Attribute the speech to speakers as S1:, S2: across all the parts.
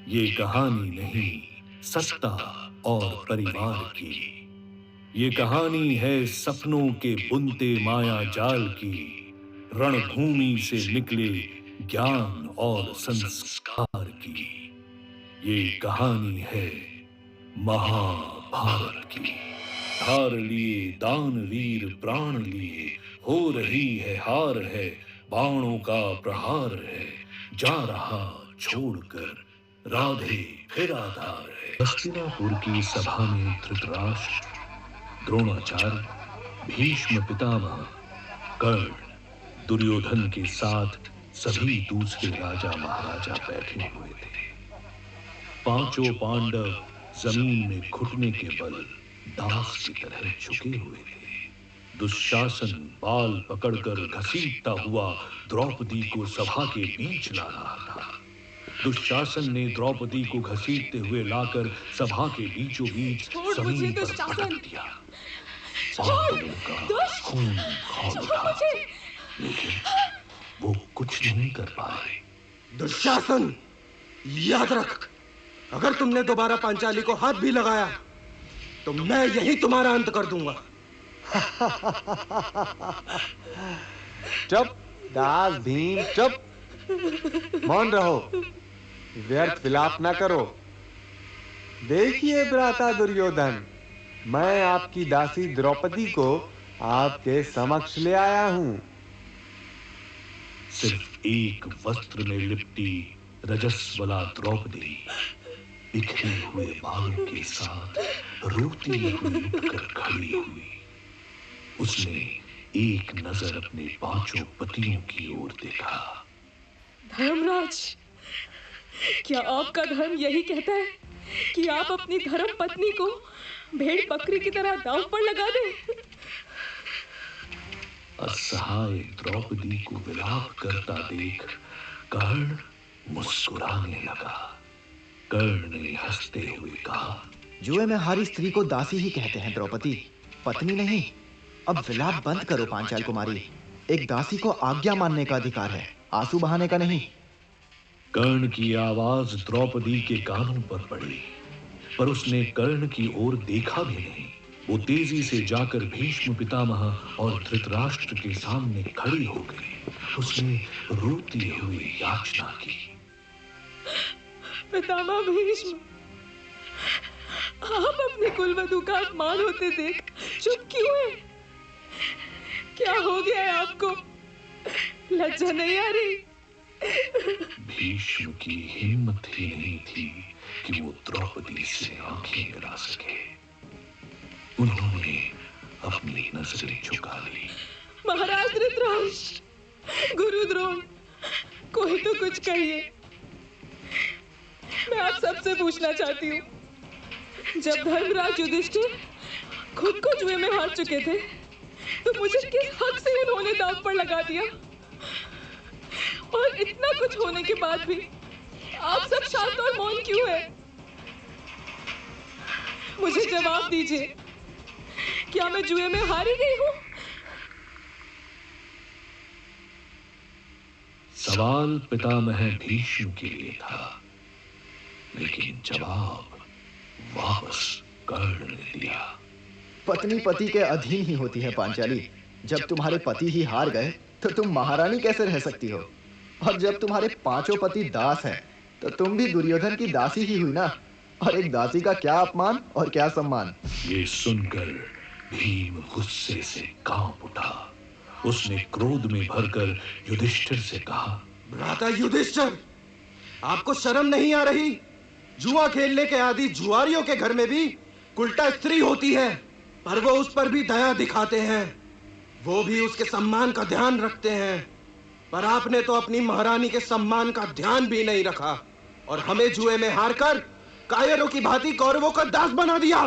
S1: ये कहानी नहीं सत्ता और परिवार की। ये कहानी है सपनों के बुनते माया जाल की। रणभूमि से निकले ज्ञान और संस्कार की। ये कहानी है महाभारत की। धार लिए दानवीर प्राण लिए, हो रही है हार है, बाणों का प्रहार है, जा रहा छोड़कर राधे फिर आधार है। हस्तिनापुर की सभा में धृतराष्ट्र, द्रोणाचार्य, भीष्म पितामह, कर्ण, दुर्योधन के साथ सभी दूसरे राजा महाराजा बैठे हुए थे। पांचों पांडव जमीन में घुटने के बल दास की तरह झुके हुए थे। दुशासन बाल पकड़कर घसीटता हुआ द्रौपदी को सभा के बीच ला रहा था। दुशासन ने द्रौपदी को घसीटते हुए लाकर सभा के बीचों बीच जमीन पर पटक दिया। पांडवों का खून खौल उठा, लेकिन वो कुछ नहीं कर पाए।
S2: दुशासन, याद रख, अगर तुमने दोबारा पांचाली को हाथ भी लगाया तो मैं यही तुम्हारा अंत कर दूंगा।
S3: चुप दास भीम, चुप, मौन रहो, व्यर्थ विलाप ना करो। देखिए भ्राता दुर्योधन, मैं आपकी दासी द्रौपदी को आपके समक्ष ले आया हूं।
S1: सिर्फ एक वस्त्र में लिपटी रजस्वला द्रौपदी बिखरे हुए बालों के साथ रोती हुई उठकर खड़ी हुई। उसने एक नजर अपने पांचों पतियों की ओर देखा।
S4: धर्मराज, क्या आपका धर्म यही कहता है कि आप अपनी धर्म पत्नी को भेड़ बकरी की तरह दांव पर लगा दें?
S1: असहाय द्रौपदी को विलाप करता देख कर्ण मुस्कुराने लगा। कर्ण ने हंसते हुए कहा,
S5: जुए में हारी स्त्री को दासी ही कहते हैं द्रौपदी, पत्नी नहीं। अब विलाप बंद करो पांचाल कुमारी। एक दासी को आज्ञा मानने का अधिकार है, आंसू बहाने का नहीं।
S1: कर्ण की आवाज द्रौपदी के कानों पर पड़ी, पर उसने कर्ण की ओर देखा भी नहीं। वो तेजी से जाकर भीष्म पितामह और धृतराष्ट्र के सामने खड़ी हो गई। उसने रोती हुई याचना की,
S4: पितामह भीष्म, आप अपने कुलवधू का अपमान होते देख चुप क्यों हैं? क्या हो गया है आपको? लज्जा नहीं आ रही?
S1: भीष्म की हिम्मत ही नहीं थी कि वो द्रौपदी से आंखें मिला सके। उन्होंने अपनी नजरें झुका ली।
S4: महाराज धृतराष्ट्र, गुरु द्रोण, कोई तो कुछ कहिए। मैं आप सबसे पूछना चाहती हूँ, जब धर्मराज युधिष्ठिर खुद को जुए में हार चुके थे, तो मुझे किस हक से उन्होंने दांव पर लगा दिया? और इतना कुछ होने के बाद भी आप सब शांत और मौन क्यों है? मुझे जवाब दीजिए, क्या मैं जुए में हारी गई हूँ?
S1: सवाल पितामह भीष्म के लिए था, लेकिन जवाब वापस कर्ण ने दिया।
S5: पत्नी पति के अधीन ही होती है पांचाली। जब तुम्हारे पति ही हार गए तो तुम महारानी कैसे रह सकती हो? और जब तुम्हारे पांचों पति दास हैं तो तुम भी दुर्योधन की दासी ही हुई ना। और एक दासी का क्या अपमान और क्या सम्मान।
S1: ये सुनकर भीम गुस्से से कांप उठा। उसने क्रोध में भरकर युधिष्ठिर से कहा,
S2: भ्राता युधिष्ठिर, आपको शर्म नहीं आ रही? जुआ खेलने के आदि जुआरियों के घर में भी उल्टा स्त्री होती है, पर वो उस पर भी दया दिखाते हैं। वो भी उसके सम्मान का ध्यान रखते हैं, पर आपने तो अपनी महारानी के सम्मान का ध्यान भी नहीं रखा और हमें जुए में हारकर कायरों की भांति कौरवों का दास बना दिया।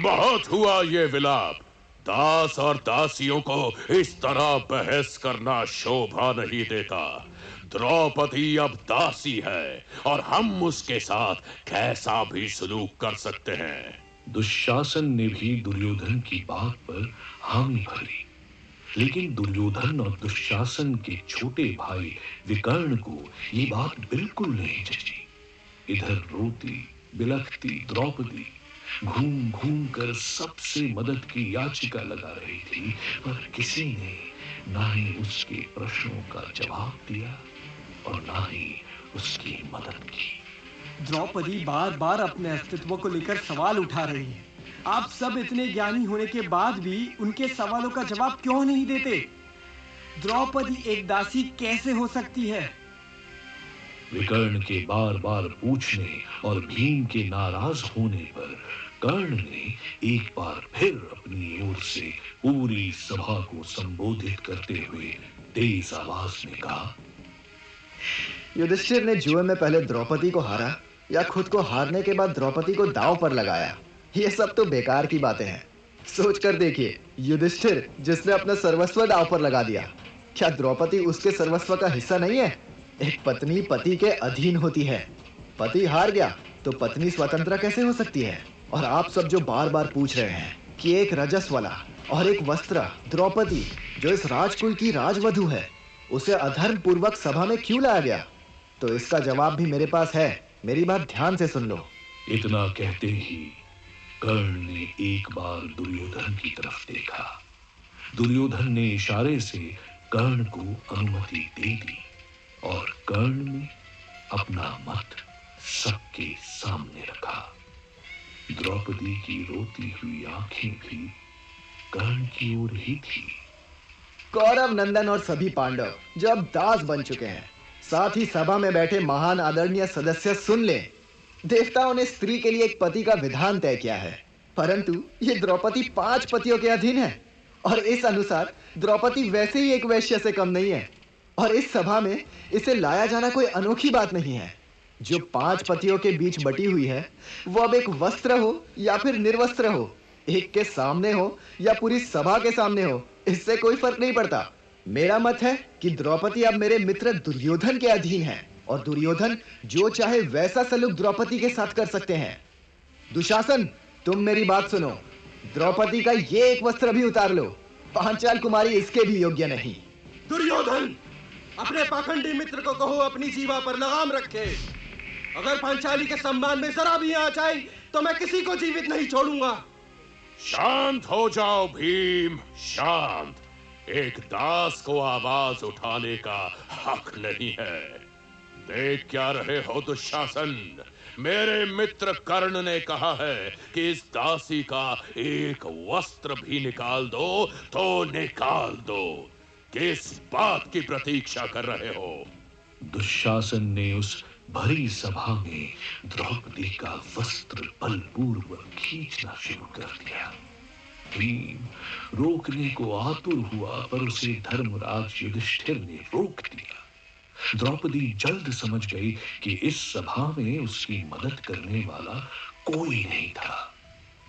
S6: बहुत हुआ ये विलाप। दास और दासियों को इस तरह बहस करना शोभा नहीं देता। द्रौपदी अब दासी है और हम उसके साथ कैसा भी सलूक कर सकते हैं।
S1: दुशासन ने भी दुर्योधन की बात पर हामी भरी, लेकिन दुर्योधन और दुशासन के छोटे भाई विकर्ण को ये बात बिल्कुल नहीं जची। इधर रोती बिलखती द्रौपदी घूम घूम कर सबसे मदद की याचिका लगा रही थी, पर किसी ने ना ही उसके प्रश्नों का जवाब दिया और ना ही उसकी मदद की।
S7: द्रौपदी बार बार अपने अस्तित्व को लेकर सवाल उठा रही है। आप सब इतने ज्ञानी होने के बाद भी उनके सवालों का जवाब क्यों नहीं देते? द्रौपदी एक दासी कैसे हो सकती है?
S1: विकर्ण के बार बार पूछने और भीम के नाराज होने पर कर्ण ने एक बार फिर अपनी ओर से पूरी सभा को संबोधित करते हुए तेज आवाज में कहा,
S5: युधिष्ठिर ने जुए में पहले द्रौपदी को हारा या खुद को हारने के बाद द्रौपदी को दांव पर लगाया? ये सब तो बेकार की बातें हैं। सोच कर देखिए, युधिष्ठिर जिसने अपना सर्वस्व दांव पर लगा दिया, क्या द्रौपदी उसके सर्वस्व का हिस्सा नहीं है? एक पत्नी पति के अधीन होती है। पति हार गया तो पत्नी स्वतंत्र कैसे हो सकती है? और आप सब जो बार बार पूछ रहे हैं कि एक रजस्वला और एक वस्त्र द्रौपदी जो इस राजकुल की राजवधु है, उसे अधर्म पूर्वक सभा में क्यों लाया गया, तो इसका जवाब भी मेरे पास है। मेरी बात ध्यान से सुन लो।
S1: इतना कहते ही कर्ण ने एक बार दुर्योधन की तरफ देखा। दुर्योधन ने इशारे से कर्ण को अनुमति दे दी और कर्ण ने अपना मत सबके सामने रखा। द्रौपदी की रोती हुई आंखें भी कर्ण की ओर ही थी।
S5: कौरव नंदन और सभी पांडव जो अब दास बन चुके हैं, साथ ही सभा में बैठे महान आदरणीय सदस्य सुन लें। देवताओं ने स्त्री के लिए एक पति का विधान तय किया है, परंतु ये द्रौपदी 5 पतियों के अधीन है और इस अनुसार द्रौपदी वैसे ही एक वैश्य से कम नहीं है। और इस सभा में इसे लाया जाना कोई अनोखी बात नहीं है। जो 5 पतियों के बीच बटी हुई है, वो अब एक वस्त्र हो या फिर निर्वस्त्र हो, एक के सामने हो या पूरी सभा के सामने हो, इससे कोई फर्क नहीं पड़ता। मेरा मत है कि द्रौपदी अब मेरे मित्र दुर्योधन के अधीन है और दुर्योधन जो चाहे वैसा सलूक द्रौपदी के साथ कर सकते हैं। दुशासन, तुम मेरी बात सुनो। द्रौपदी का ये एक वस्त्र भी उतार लो। पांचाल कुमारी इसके भी योग्य नहीं।
S2: दुर्योधन, अपने पाखंडी मित्र को कहो अपनी जीवा पर लगाम रखे। अगर पांचाली के सम्मान में जरा भी आ जाए तो मैं किसी को जीवित नहीं छोड़ूंगा।
S6: शांत हो जाओ भीम, शांत। एक दास को आवाज उठाने का हक नहीं है। देख क्या रहे हो दुशासन? मेरे मित्र कर्ण ने कहा है कि इस दासी का एक वस्त्र भी निकाल दो तो निकाल दो। किस बात की प्रतीक्षा कर रहे हो?
S1: दुशासन ने उस भरी सभा में द्रौपदी का वस्त्र बलपूर्वक खींचना शुरू कर दिया। भीम रोकने को आतुर हुआ, पर उसे धर्मराज युधिष्ठिर ने रोक दिया। द्रौपदी जल्द समझ गई कि इस सभा में उसकी मदद करने वाला कोई नहीं था।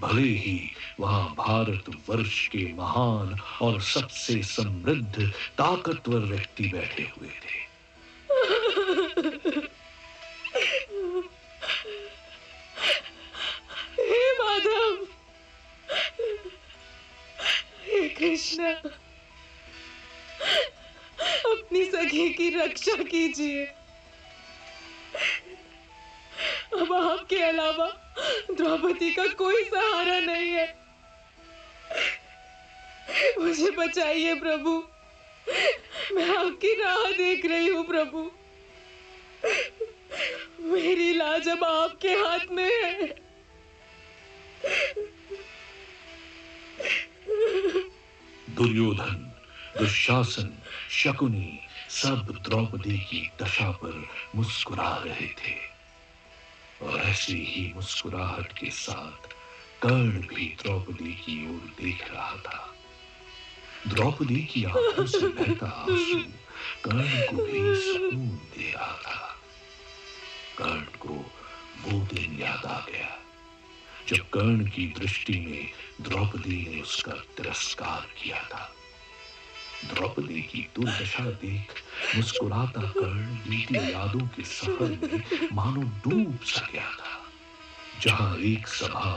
S1: भले ही वहां भारतवर्ष के महान और सबसे समृद्ध ताकतवर व्यक्ति बैठे हुए थे।
S4: हे माधव, हे कृष्ण, अपनी सखी की रक्षा कीजिए। अब आपके अलावा द्रौपदी का कोई सहारा नहीं है। मुझे बचाइए प्रभु, मैं आपकी राह देख रही हूँ प्रभु। मेरी लाज अब आपके हाथ में है।
S1: दुर्योधन, दुशासन, शकुनी सब द्रौपदी की दशा पर मुस्कुरा रहे थे और ऐसी ही मुस्कुराहट के साथ कर्ण भी द्रौपदी की ओर देख रहा था। द्रौपदी की आंखों से बहता आंसू कर्ण को भी सुकून दे रहा था। कर्ण को वो दिन याद आ गया जब कर्ण की दृष्टि में द्रौपदी ने उसका तिरस्कार किया था। द्रौपदी की दुर्दशा देख मुस्कुराता कर्ण बीती यादों के सफर में मानो डूब सा गया था। जहां एक सभा